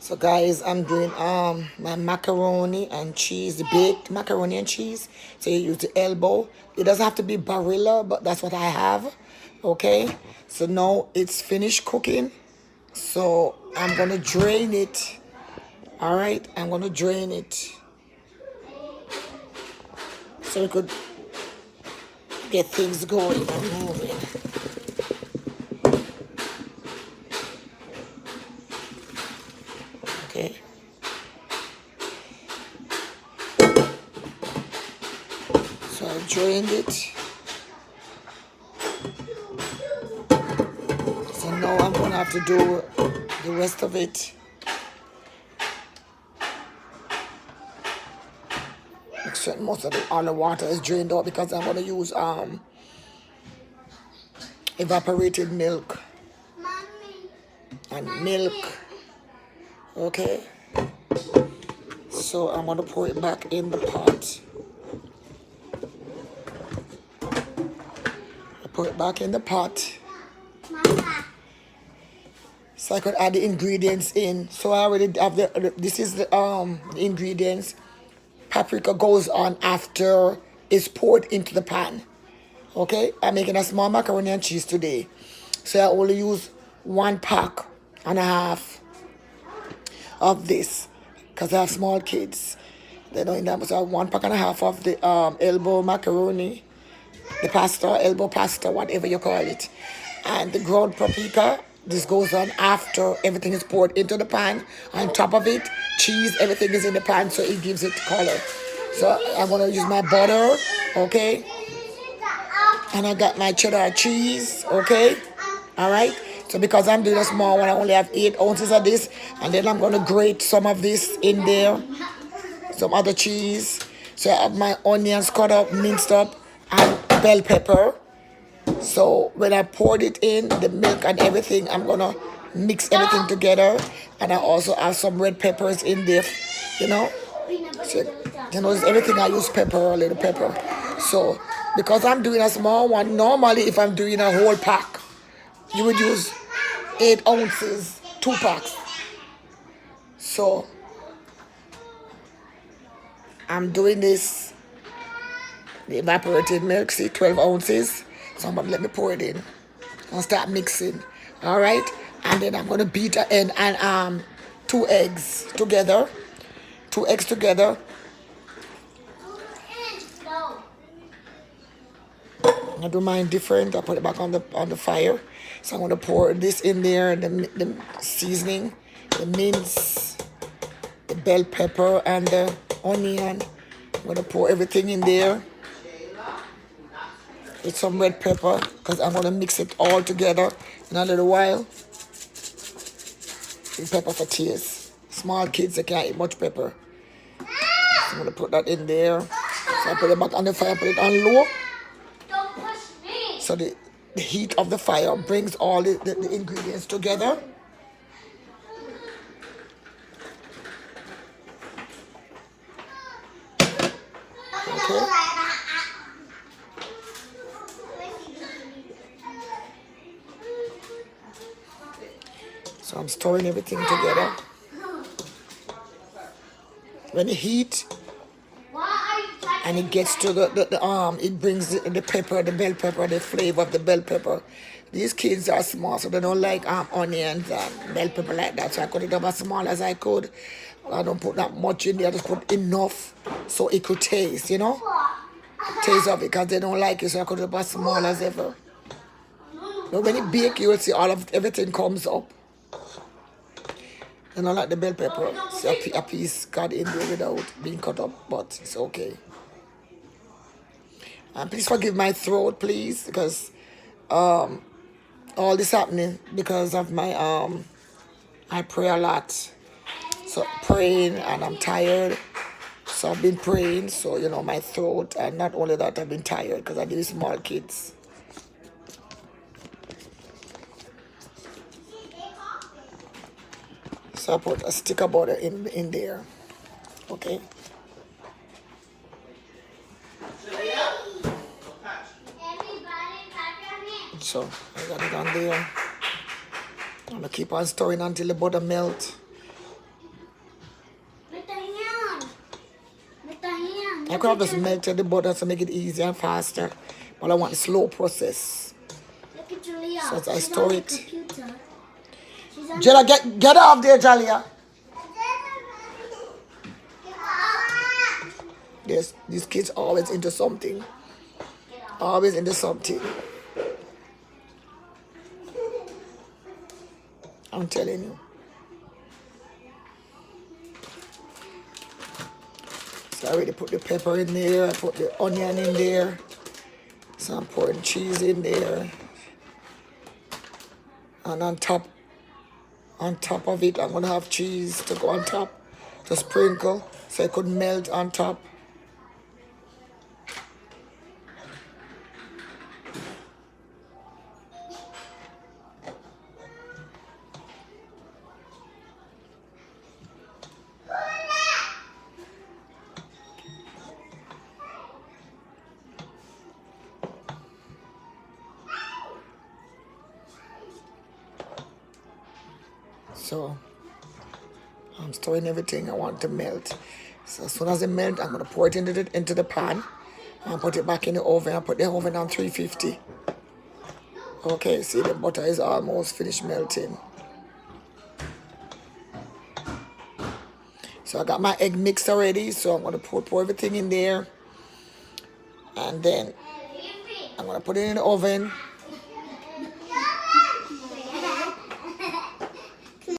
So guys, I'm doing my macaroni and cheese, the baked macaroni and cheese. So you use the elbow. It doesn't have to be Barilla, but that's what I have. Okay. So now it's finished cooking. So I'm gonna drain it. All right, I'm gonna drain it so we could get things going and moving. Okay. So I drained it. So now I'm gonna have to do the rest of it. Except most of all the water is drained out because I'm gonna use evaporated milk and milk. Okay. So I'm gonna pour it back in the pot. I pour it back in the pot. So I could add the ingredients in. So I already have this is the ingredients. Paprika goes on after it's poured into the pan. Okay, I'm making a small macaroni and cheese today. So I only use 1.5 packs of this because I have small kids. They don't eat that much. So I have 1.5 packs of the elbow macaroni, the pasta, elbow pasta, whatever you call it. And the ground paprika, this goes on after everything is poured into the pan. On top of it, cheese, everything is in the pan, so it gives it color. So I'm gonna use my butter, okay? And I got my cheddar cheese, okay? All right? So because I'm doing a small one, I only have 8 ounces of this. And then I'm gonna grate some of this in there, some other cheese. So I have my onions cut up, minced up, and bell pepper. So when I poured it in, the milk and everything, I'm gonna mix everything together. And I also have some red peppers in there, you know. So, everything I use pepper, a little pepper. So because I'm doing a small one, normally if I'm doing a whole pack, you would use 8 ounces, 2 packs. So I'm doing this, the evaporated milk, see, 12 ounces. So I'm gonna let me pour it in and start mixing. All right, and then I'm gonna beat and 2 eggs together. 2 eggs together. I do mine different. I put it back on the fire. So I'm gonna pour this in there, the seasoning, the mince, the bell pepper, and the onion. I'm gonna pour everything in there with some red pepper because I'm gonna mix it all together in a little while. And pepper for taste. Small kids, they can't eat much pepper. So I'm gonna put that in there. So I put it back on the fire, put it on low. So the heat of the fire brings all the ingredients together. Okay. So I'm stirring everything together. When the heat and it gets to it brings the pepper, the bell pepper, the flavor of the bell pepper. These kids are small, so they don't like onions and bell pepper like that. So I cut it up as small as I could. I don't put that much in there. I just put enough so it could taste, you know, taste of it, because they don't like it. So I cut it up as small as ever. But when it bake, you will see everything comes up. You know, like the bell pepper, so a piece got in there without being cut up, but it's okay. And please forgive my throat, please, because all this happening because of my I pray a lot. So praying, and I'm tired. So I've been praying, so you know, my throat, and not only that, I've been tired because I deal with small kids. So I put a stick of butter in there. Okay. So I got it on there. I'm gonna keep on stirring until the butter melts. I could have just melted the butter to make it easier and faster, but I want a slow process. Look at Julia. So as I She's store on the it. computer. She's on Jella, get off there, Jalia. Yes, these kids are always into something. Always into something. I'm telling you. So I already put the pepper in there. I put the onion in there. So I'm pouring cheese in there. And on top of it, I'm gonna have cheese to go on top, to sprinkle, so it could melt on top. So I'm stirring everything I want to melt. So as soon as it melts, I'm gonna pour it into the pan and put it back in the oven. I put the oven on 350. Okay, see the butter is almost finished melting. So I got my egg mixed already, so I'm gonna pour everything in there. And then I'm gonna put it in the oven